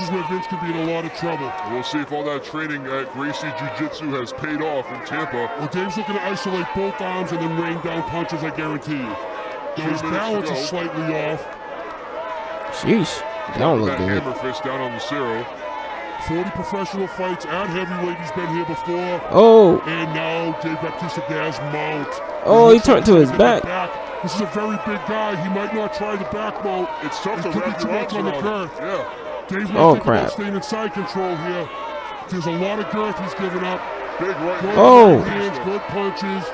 is where Vince could be in a lot of trouble. We'll see if all that training at Gracie Jiu-Jitsu has paid off in Tampa. Well, Dave's looking to isolate both arms and then rain down punches, I guarantee you. His balance is slightly off. Sheesh. That don't look good. Hammer fist down on Lucero. 40 professional fights at heavyweight. He's been here before. Oh. And now Dave Bautista has mount. Oh, he turned to his back. This is a very big guy. He might not try the back mount. It's tough to could be too much on the girth. Yeah. Dave's not thinking about staying in side control here. There's a lot of girth he's giving up. Big right. Good hands, good punches.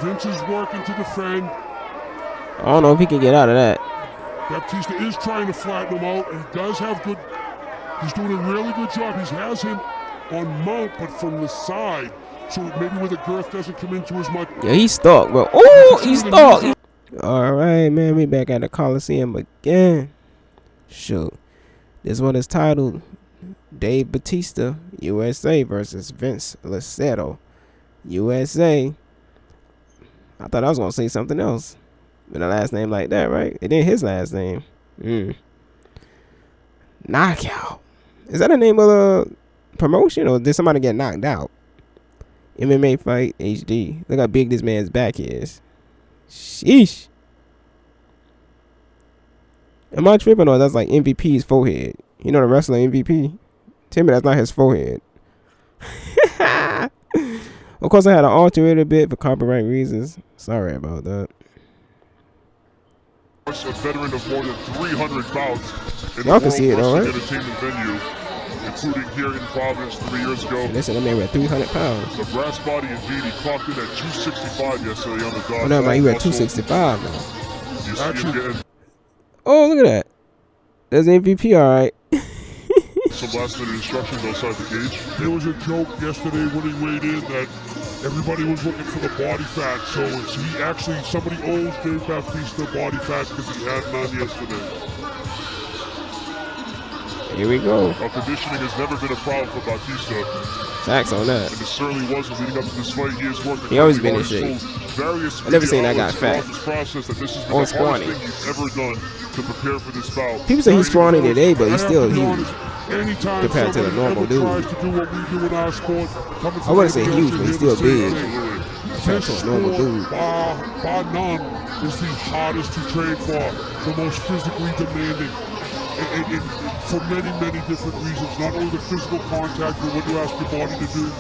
Vince is working to defend. I don't know if he can get out of that. Bautista is trying to flatten him out, and he does have good. He's doing a really good job. He has him on mount, but from the side, so maybe where the girth doesn't come into as much. Yeah, he's stuck, bro. Oh, he's stuck. All right, man. We back at the Coliseum again. Shoot, this one is titled Dave Bautista, USA versus Vince Lucero, USA. I thought I was gonna say something else with a last name like that, right? It ain't his last name. Knockout. Is that the name of the promotion, or did somebody get knocked out? MMA Fight HD. Look how big this man's back is. Sheesh. Am I tripping, or that's like MVP's forehead? You know the wrestler MVP? Tell me that's not his forehead. Of course, I had to alter it a bit for copyright reasons. Sorry about that. A veteran of more than 300 bouts in the Y'all can see it, all right? entertainment venue, including here in Providence 3 years ago. Listen, that man weighed 300 pounds. The brass body indeed. He clocked in at 265 yesterday on the dot. Oh, no, man, he was at 265 now. You see him getting oh, look at that. There's MVP, all right. some last-minute instructions outside the cage. There was a joke yesterday when he weighed in that everybody was looking for the body fat, so somebody owes Dave Bautista body fat because he had none yesterday. Here we go. Conditioning has never been a problem for Bautista. Facts on that. And it certainly wasn't leading up to this fight. He has worked. He always been in shape. I never seen that guy fat. This process that this is or the scrawny. hardest thing he's ever done to prepare for this bout. People say he's scrawny today, but he's still huge Anytime compared to the normal dude. Tries to do what we do in our sport, I wouldn't say huge, but he's still big compared to a normal dude. Bar none is the hardest to train for, the most physically demanding. For many, many different reasons. Not only the physical contact and what you ask your body to do,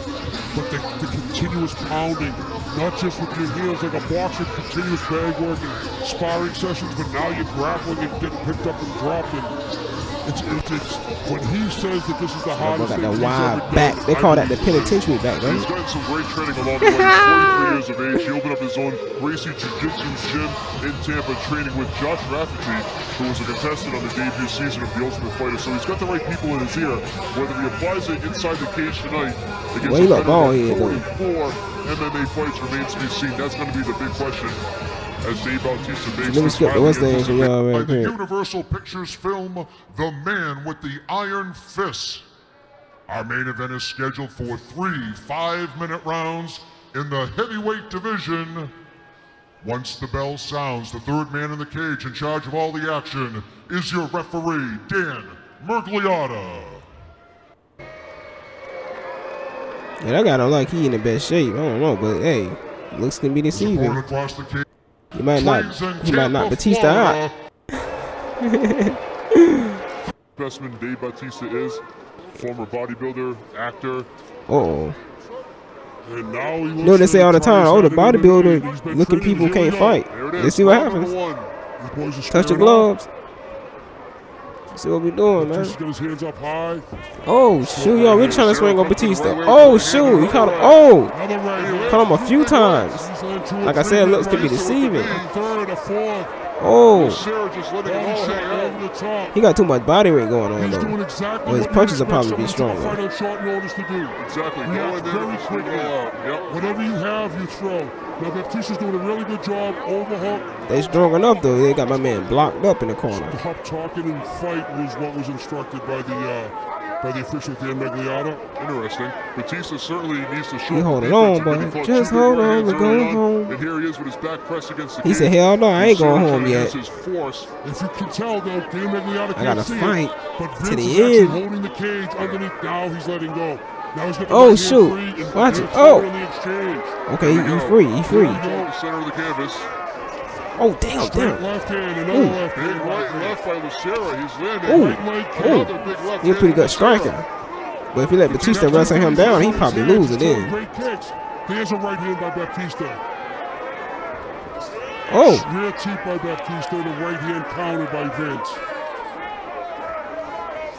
but the continuous pounding. Not just with your heels like a boxer, continuous bag work and sparring sessions, but now you're grappling and getting picked up and dropped. And it's when he says that this is the hardest thing he's ever done. Back. They call that the penitentiary back, right? He's gotten some great training along the way. He's 43 years of age. He opened up his own Gracie Jiu-Jitsu gym in Tampa, training with Josh Rafferty, who was a contestant on the debut season of The Ultimate Fighter. So he's got the right people in his ear. Whether he applies it inside the cage tonight against he look bald here, 44 MMA fights remains to be seen. That's going to be the big question. As Dave Bautista makes Let me skip the what's name for y'all right the here. Universal Pictures film The Man with the Iron Fist. Our main event is scheduled for 3 5-minute rounds in the heavyweight division. Once the bell sounds, the third man in the cage in charge of all the action is your referee, Dan Mergliotta. Yeah, that guy don't like he in the best shape. I don't know, but hey, looks can be deceiving. He might not Bautista out. Specimen Dave Bautista is former bodybuilder, actor. Oh. And now you know they say all the time, oh, the bodybuilder looking people can't fight. Let's see what happens. Touch the gloves. See what we doing, man. Oh, shoot, y'all really trying to swing on Bautista. Oh, shoot, he caught him. Oh, caught him a few times. Like I said, looks could be deceiving. Oh, he got too much body weight going on, though. Well, his punches will probably be stronger. Whatever you have, you throw. Now, Bautista's doing a really good job. Overhook. They strong enough, though. They got my man blocked up in the corner. Stop talking and fight was what was instructed by by the official Dan Magliata. Interesting. Batista certainly needs to show. He holding on, boy. Just hold on. We're going home. And here he is with his back pressed against the He said, hell no, I ain't going home yet. His force. If you can tell, though, Dan Magliata I gotta can't see fight it, but to Vince the is actually end. holding the cage underneath. Now he's letting go. Now he's got the Oh, right hand shoot. free and Watch it. Vince Oh. on the exchange. Okay, he free. He free. Center of the canvas. Oh, damn, Straight damn. left hand, another left Big hand. right and left by Lucero. He's landing. Ooh. Right leg kick, Ooh. another big left He's a pretty hand good from Lucero. striker. But if you let Bautista wrestle him down, he probably losing then. Great kicks. There's a right hand by Bautista. Oh, Rear cheek by Bautista, the right hand counter by Vince.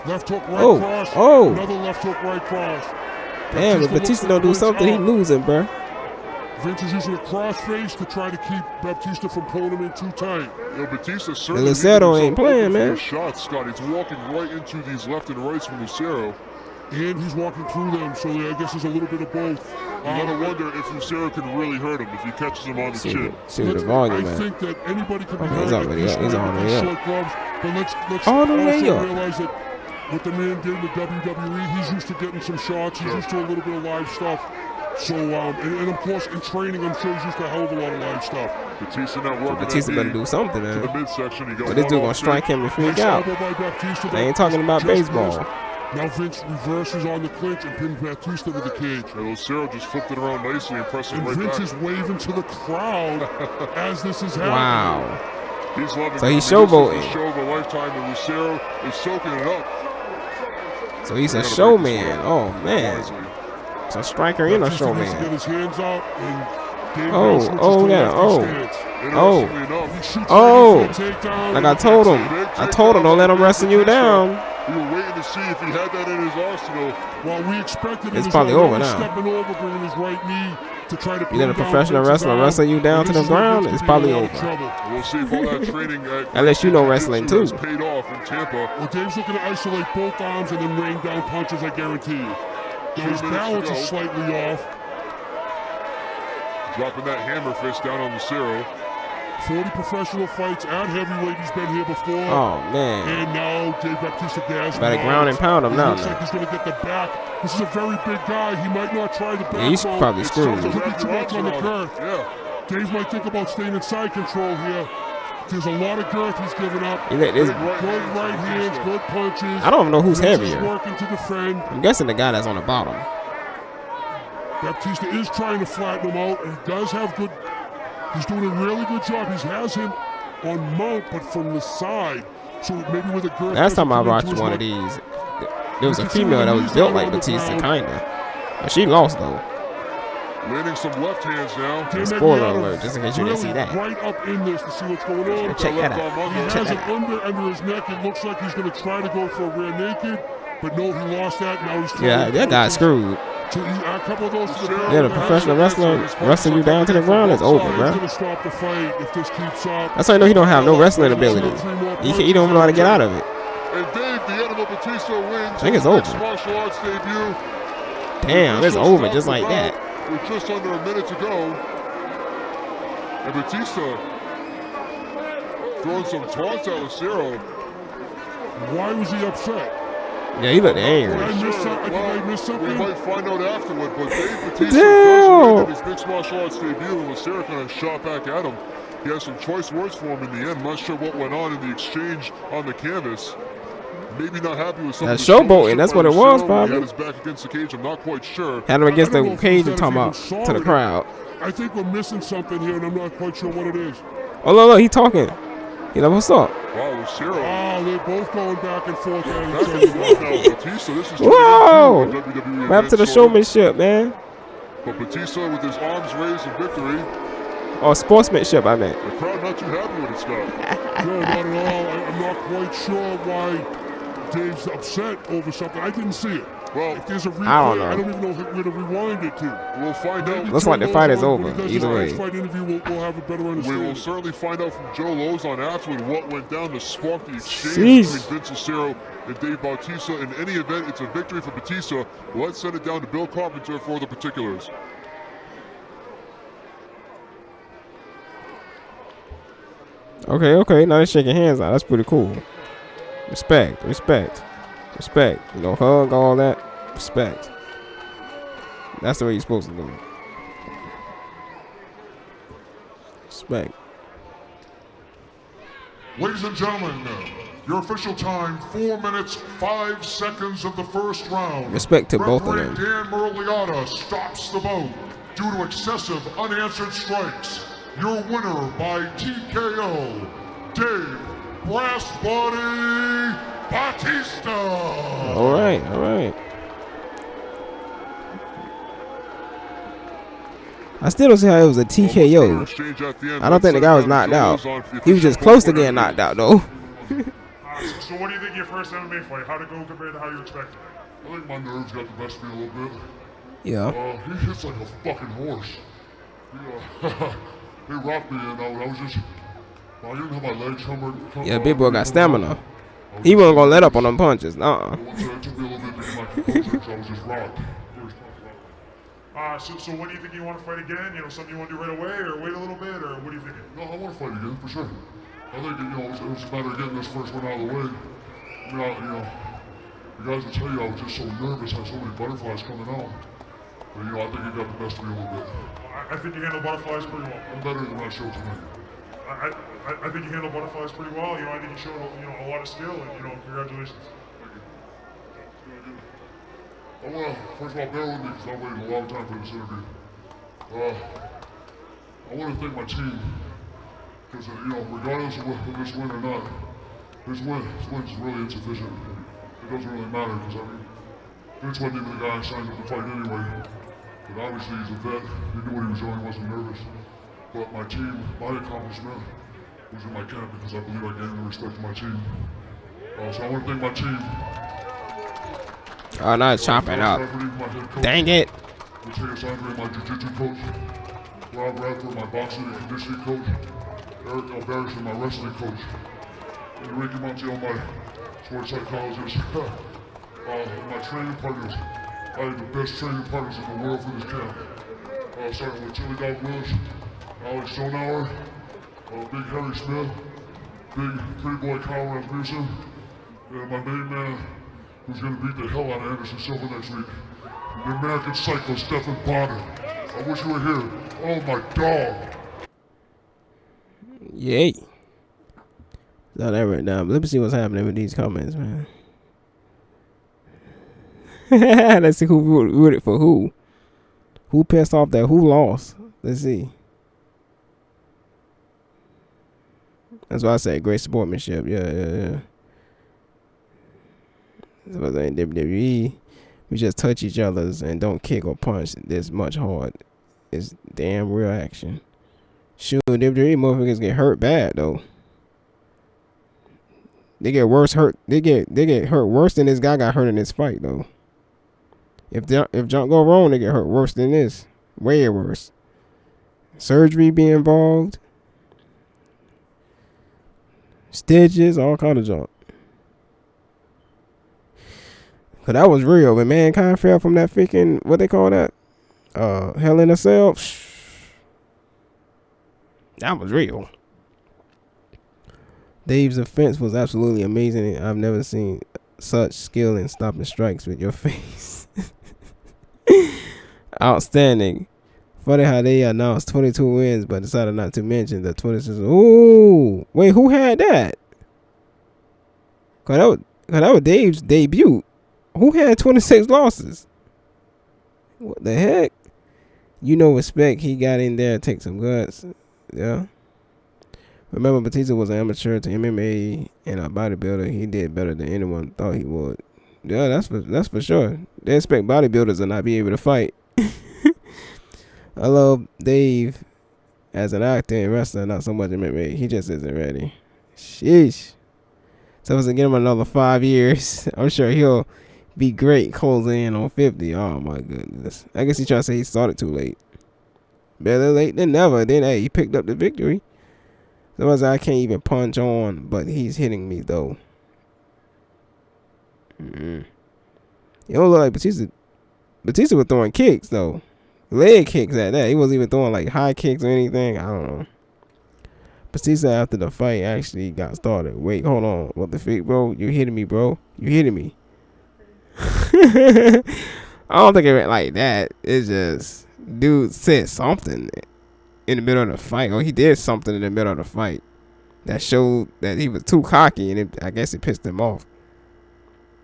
Left hook right Oh, cross. oh. Another left hook right cross. damn, if Bautista don't do something, he losing, bruh. Vince is using a cross face to try to keep Bautista from pulling him in too tight. Batista certainly Lucero leaving ain't playing, himself open man. for shots, Scott. He's walking right into these left and rights from Lucero. And he's walking through them, so I guess there's a little bit of both. You gotta wonder if Lucero can really hurt him if he catches him on the chin. See what the volume I at. think that anybody can be Okay, hurt he's at already this up. He's point with already these up. short gloves. But let's All also the way up. realize that what the man did in the WWE, he's used to getting some shots. He's used to a little bit of live stuff. So, and of course, in training, I'm sure he's used to a hell of a lot of live stuff. Batista not working Batista that better knee do something, to the man. midsection. He got But this one dude gonna off strike feet. him and freak Nice out. elbow by Bautista. They ain't talking about Just baseball. missed. Now Vince reverses on the clinch and pins Bautista to the cage. And Lucero just flipped it around nicely and pressed him And right Vince back. is waving to the crowd as this is happening. Wow. He's loving So it. he's I mean, this showboating. is the show of a lifetime, and Lucero is soaking it up. So he's a Gotta break this showman. one. Oh, man. Wisely. It's a striker and a Bautista needs to get showman. his hands out and Dave Oh, Bell switches oh, to yeah, lefty oh. stance. Oh. Interestingly enough, He shoots Oh. right into a takedown Like and I he told gets him. it. I told him don't let him wrestle you down. we were waiting to see if he had that in his arsenal. Well, we expected It's it. probably over now. Stepping over, bringing his right knee to try to You let a bring down professional Vince wrestler down. wrestle you down And to this the is where ground, Vince it's could be in probably a lot of over. trouble. We'll see if all that training Unless you know wrestling, too. has paid off in Tampa. Well, Dave's looking to isolate both arms and then rain down punches, I guarantee you. Though his 2 minutes balance to is go. slightly off. Dropping that hammer fist down on Lucero. 40 professional fights at heavyweight. He's been here before. Oh, man. And now Dave Bautista gas. Better ground and pound him now, Looks man. like he's going to get the back. This is a very big guy. He might not try the back. Yeah, he's roll. probably It's screwed. something to be too much on the girth. Yeah. Dave might think about staying in side control here. There's a lot of girth he's giving up. You let this, Good right hands, good punches. I don't even know who's Vince is heavier. working to defend. I'm guessing the guy that's on the bottom. Bautista is trying to flatten him out, and he does have good. He's doing a really good job. He has him on mount, but from the side. So maybe with a girth. Last time I doesn't come watched into one of his these, there was a female that was built like Batista, kinda. But she lost though. Landing some left hands now. Dave Spoiler Magliata alert, just in case you didn't see really that. Right up in this to see what's going on. Check that out. He Check has that it out. under his neck. It looks like he's going to try to go for a rear naked, but no, he lost that. Now he's Yeah, that guy's screwed. So a couple of those to the back. Yeah, the professional wrestler wrestling you down to the ground is over, He's bro. going to stop the fight if this keeps up. That's how you know he don't have no wrestling abilities. He don't even know how to get out of it. And Dave, the Animal Batista wins. I think it's his over. mixed martial arts debut. Damn, it's over just like that. With just under a minute to go. And Batista throwing some taunts at Lucero. Why was he upset? Yeah, he looked Did angry. I miss something? Did I miss We something? might find out afterward, but Dave Batista Damn. does win his mixed martial arts debut, and Lucero kind of shot back at him. He has some choice words for him in the end. I'm not sure what went on in the exchange on the canvas. Maybe not happy with some That of the showboating, showmanship that's by what it was, Lucero. He probably. had his back against the cage. I'm not quite sure. Had him against I don't the know if cage he's and talking even about to the sorry. crowd. I think we're missing something here, and I'm not quite sure what it is. Oh, look, he talking. He like, what's up? Wow, Lucero. Oh, they're both going back and forth at Back each and forth other. now, Batista. This is Whoa! 22 in WWE Back to the events, sort of. showmanship, man. But Batista with his arms raised in victory. Or sportsmanship, I meant. The crowd not too happy with it, Scott. No, not at all. I'm not quite sure why Dave's upset over something. I didn't see it. Well, If there's a replay, I don't know. I don't even know where to rewind it to. we'll find out. Looks like the fight is over, When he does either his way. next fight interview, we'll have a better We will understanding. certainly find out from Joe Lozon afterward what went down to spark the exchange Jeez. between Vince Lucero and Dave Bautista. In any event, it's a victory for Batista. Let's send it down to Bill Carpenter for the particulars. Okay, now they're shaking hands out. That's pretty cool. Respect. Respect. You know, hug, all that. Respect. That's the way you're supposed to do it. Respect. Ladies and gentlemen, your official time, 4 minutes, 5 seconds of the first round. Respect to both of Referee them. Dan Muraliata stops the vote due to excessive unanswered strikes. Your winner by TKO, Dave Brass Body Bautista. All right, all right. I still don't see how it was a TKO. I don't think the guy was knocked out. He was just close to getting knocked out, though. So what do you think your first MMA fight? How'd it go compared to how you expected? I think my nerves got the best of me a little bit. Yeah. He hits like a fucking horse. He rocked me, and I was just... I didn't have my legs come Yeah, big boy got stamina. He wasn't going to let up on them punches. It took me a little bit to get my composure because I was just rocked. So when do you think you want to fight again? You know, something you want to do right away, or wait a little bit, or what are you thinking? No, I want to fight again, for sure. I think, it was a matter of getting this first one out of the way. The guys will tell you I was just so nervous, I had so many butterflies coming out. But, I think he got the best of me a little bit. I think you handle butterflies pretty well. I'm better than I showed tonight. I think you handle butterflies pretty well. I think you showed a lot of skill, and congratulations. I want to, first of all, bear with me because I've waited a long time for this interview. I want to thank my team because, regardless of this win or not, this win's really insufficient. It doesn't really matter because, Vince wasn't even the guy I signed up to fight anyway. But obviously he's a vet. He knew what he was doing. He wasn't nervous. But my team, my accomplishment was in my camp because I believe I gained the respect of my team. So I want to thank my team. Oh, not chopping up. Dang it. Mateus Andre, my jiu-jitsu coach. Rob Radford, my boxing and conditioning coach. Eric Albarracin, my wrestling coach. And Ricky Montiel, my sports psychologist. And my training partners. I have the best training partners in the world for this camp. Starting with Tilly Dog Willis, Alex Stonauer, Big Harry Smith, Big Pretty Boy Kyle Rasmussen, and my main man, who's going to beat the hell out of Anderson Silva next week. The American Psycho, Stephen Potter. I wish you were here. Oh, my dog. Yay. Not that right now. But let me see what's happening with these comments, man. Let's see who rooted for who. Who pissed off that who lost. Let's see. That's why I say great sportsmanship. Yeah. So in WWE, we just touch each other's and don't kick or punch this much hard. It's damn real action. Shoot, WWE motherfuckers get hurt bad though. They get worse hurt. They get hurt worse than this guy got hurt in this fight though. If junk go wrong, they get hurt worse than this. Way worse. Surgery be involved. Stitches, all kind of junk. Cause that was real. When Mankind fell from that freaking, what they call that? Hell in a Cell. That was real. Dave's offense was absolutely amazing. I've never seen such skill in stopping strikes with your face. Outstanding. Funny how they announced 22 wins, but decided not to mention the 26. Ooh, wait, who had that? Cause that was Dave's debut. Who had 26 losses? What the heck? Respect. He got in there, take some guts. Yeah. Remember, Bautista was an amateur to MMA and a bodybuilder. He did better than anyone thought he would. Yeah, that's for sure. They expect bodybuilders to not be able to fight. I love Dave as an actor and wrestler, not so much MMA. He just isn't ready. Sheesh. So to get him another 5 years, I'm sure he'll be great closing in on 50. Oh my goodness. I guess he tried to say he started too late. Better late than never. Then hey, he picked up the victory. So I can't even punch on, but he's hitting me though. It don't look like Bautista. Bautista was throwing kicks though. Leg kicks at that. He wasn't even throwing like high kicks or anything. I don't know. Bautista after the fight actually got started. Wait, hold on. What the freak, bro? You hitting me, bro. You hitting me. I don't think it went like that. It's just dude said something in the middle of the fight, or he did something in the middle of the fight that showed that he was too cocky, and I guess it pissed him off.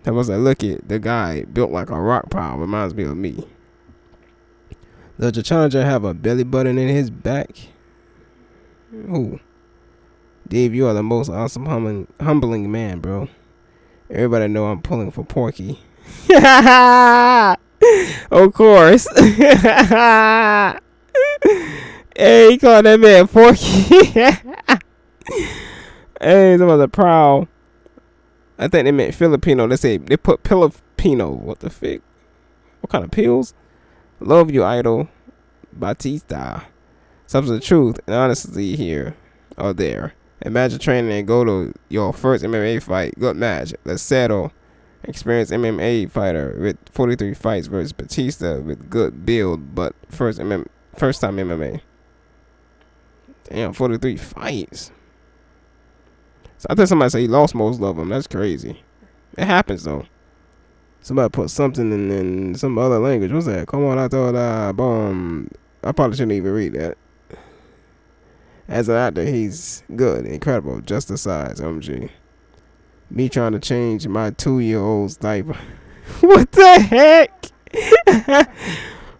I was like, look at the guy built like a rock pile. Reminds me of me. Does the challenger have a belly button in his back? Who? Dave, you are the most awesome humbling man, bro. Everybody know I'm pulling for Porky. Of course. Hey, he called that man Porky. Hey, some of the proud. I think they meant Filipino. They put Filipino. What the fuck? What kind of pills? Love you, idol. Bautista. Substance of truth and honesty here or there. Imagine training and go to your first MMA fight. Good match. Let's settle. Experienced MMA fighter with 43 fights versus Bautista with good build, but first time MMA. Damn, 43 fights. So I think somebody said he lost most of them. That's crazy. It happens though. Somebody put something in some other language. What's that? Come on, I thought boom. I probably shouldn't even read that. As an actor, he's good, incredible, just the size, OMG. Me trying to change my 2-year-old's diaper. What the heck?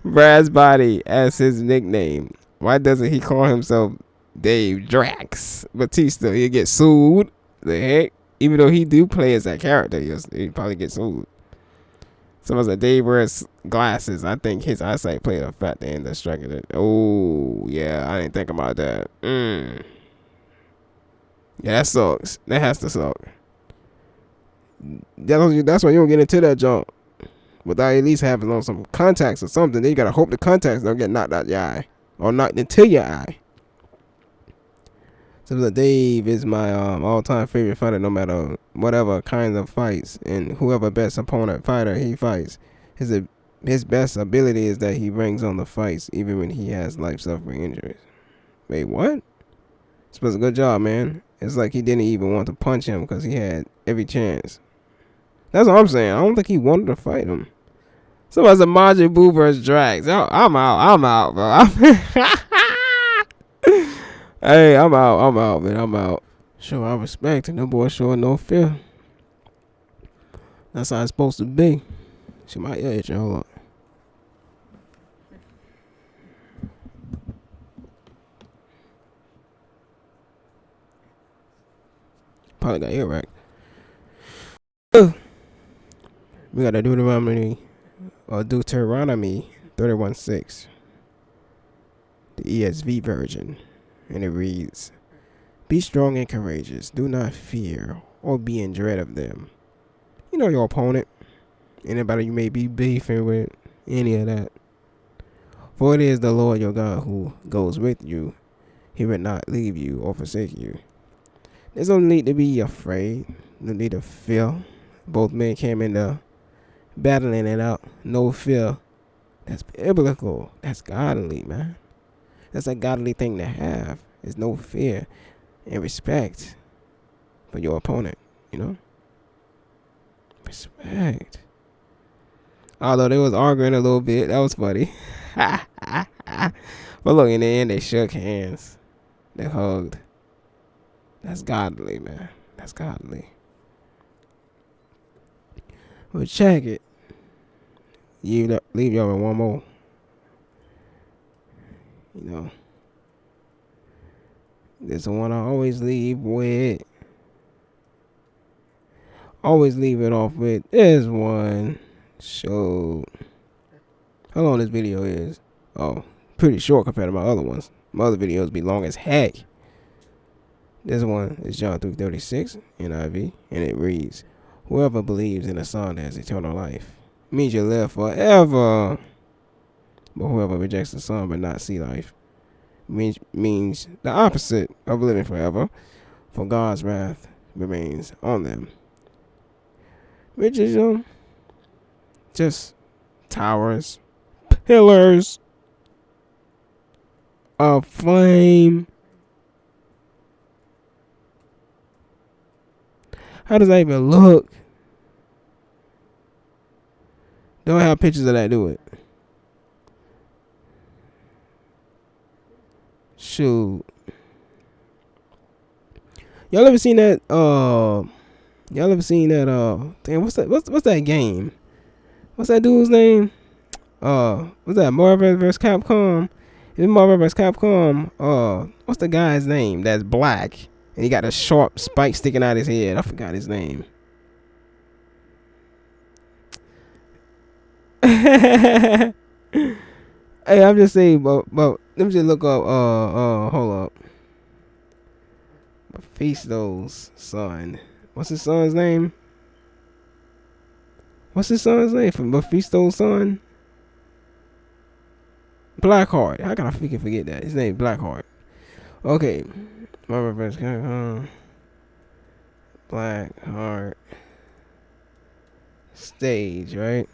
Brad's body as his nickname. Why doesn't he call himself Dave Drax Bautista? He'll get sued. The heck? Even though he do play as that character, he probably get sued. Someone said Dave wears glasses. I think his eyesight played a factor in the striking it. Oh, yeah. I didn't think about that. Yeah, that sucks. That has to suck. That's why you don't get into that jump without at least having on some contacts or something. Then you gotta hope the contacts don't get knocked out your eye or knocked into your eye. So Dave is my all-time favorite fighter, no matter whatever kinds of fights and whoever best opponent fighter he fights. His best ability is that he brings on the fights even when he has life-suffering injuries. Wait, what? This was a good job, man. It's like he didn't even want to punch him because he had every chance. That's what I'm saying. I don't think he wanted to fight him. Somebody said Majin Buu versus Drax. I'm out, bro. Hey, I'm out, man. I'm out. Show our respect and no boy showing no fear. That's how it's supposed to be. She might itch. Hold up. Probably got earwax. We got a Deuteronomy 31:6. The ESV version. And it reads, be strong and courageous. Do not fear or be in dread of them. You know your opponent. Anybody you may be beefing with. Any of that. For it is the Lord your God who goes with you. He will not leave you or forsake you. There's no need to be afraid. No need to fear. Both men came into battling it out. No fear. That's biblical. That's godly, man. That's a godly thing to have. There's no fear and respect for your opponent, you know? Respect. Although they was arguing a little bit. That was funny. But look, in the end, they shook hands. They hugged. That's godly, man. That's godly. But check it. Leave y'all with one more. You know, this is the one I always leave with. Always leave it off with this one. So, how long this video is? Oh, pretty short compared to my other ones. My other videos be long as heck. This one is John 3:36 NIV, and it reads, whoever believes in the Son has eternal life. It means you live forever. But whoever rejects the Son but not see life means the opposite of living forever, for God's wrath remains on them. Which is just towers, pillars of flame. How does that even look? Don't have pictures of that, do it. Shoot. Y'all ever seen that? Damn, what's that game? What's that dude's name? What's that? Marvel vs. Capcom. In Marvel vs. Capcom, what's the guy's name that's black and he got a sharp spike sticking out his head? I forgot his name. Hey, I'm just saying, but let me just look up. Hold up. Bautista's son. What's his son's name? What's his son's name from Bautista's son? Blackheart. How can I freaking forget that? His name Blackheart. Okay. Blackheart. Stage, right?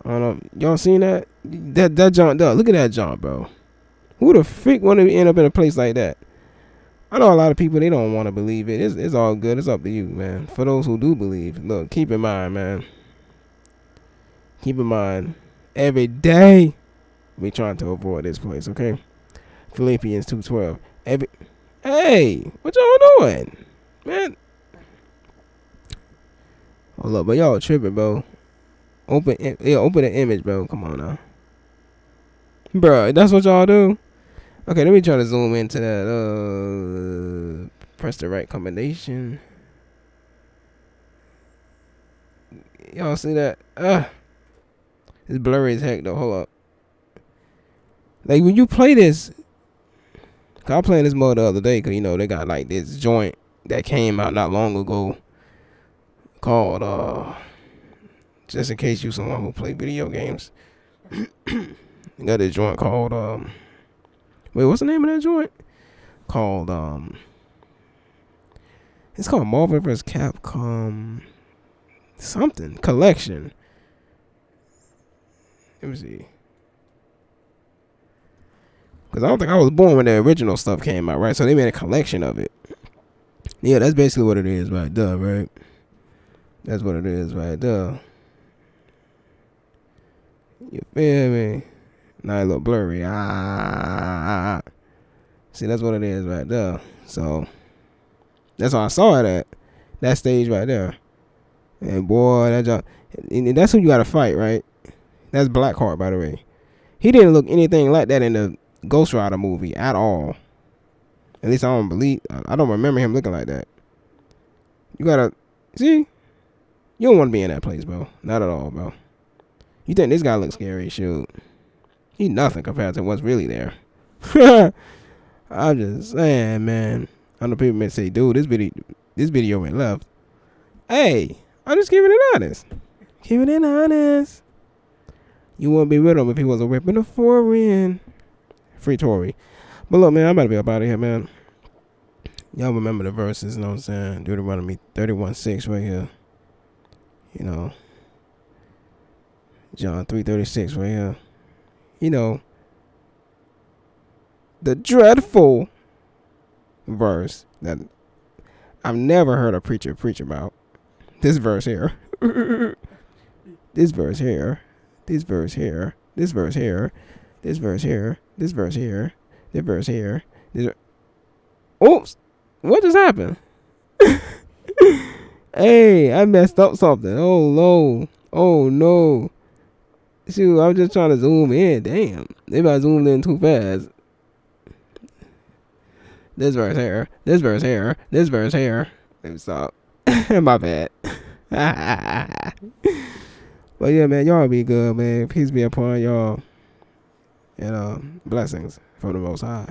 I don't know. Y'all seen that? That jump, look at that jump, bro. Who the freak want to end up in a place like that? I know a lot of people, they don't want to believe it. It's all good. It's up to you, man. For those who do believe, look, keep in mind, man. Keep in mind, every day we trying to avoid this place, okay? Philippians 2:12. Hey, what y'all doing, man? Hold up, but y'all tripping, bro. Open the image, bro. Come on now, bro. That's what y'all do. Okay, let me try to zoom into that. Press the right combination. Y'all see that? It's blurry as heck though. Hold up. Like when you play this, I was playing this mode the other day because you know they got like this joint that came out not long ago called just in case you someone who play video games. You got this joint called wait, what's the name of that joint? Called it's called Marvel vs. Capcom something collection. Let me see. Because I don't think I was born when the original stuff came out, right? So they made a collection of it. Yeah, that's basically what it is right there, right? That's what it is right there. You feel me? Now a little blurry. See, that's what it is right there. So that's how I saw it at. That stage right there. And boy, that jump. And that's who you gotta fight, right? That's Blackheart, by the way. He didn't look anything like that in the Ghost Rider movie at all. At least I don't remember him looking like that. You gotta see. You don't want to be in that place, bro. Not at all, bro. You think this guy looks scary? Shoot, he nothing compared to what's really there. I'm just saying, man. I know people may say, dude, this video went left. Hey, I'm just keeping it honest. Keeping it honest. You wouldn't be with him if he wasn't whipping a foreign. Free Tory. But look, man, I'm about to be up out of here, man. Y'all remember the verses, you know what I'm saying? Deuteronomy 31:6 right here. You know. John 3:36 right here. You know. The dreadful verse that I've never heard a preacher preach about. This verse here. This verse here. This verse here. This verse here. This verse here. This verse here. This verse here. Oops. What just happened? Hey, I messed up something. Oh no. Oh no. Shoot, I was just trying to zoom in. Damn. Maybe I zoomed in too fast. This verse here. This verse here. This verse here. Let me stop. My bad. But yeah, man, y'all be good, man. Peace be upon y'all. And blessings from the Most High.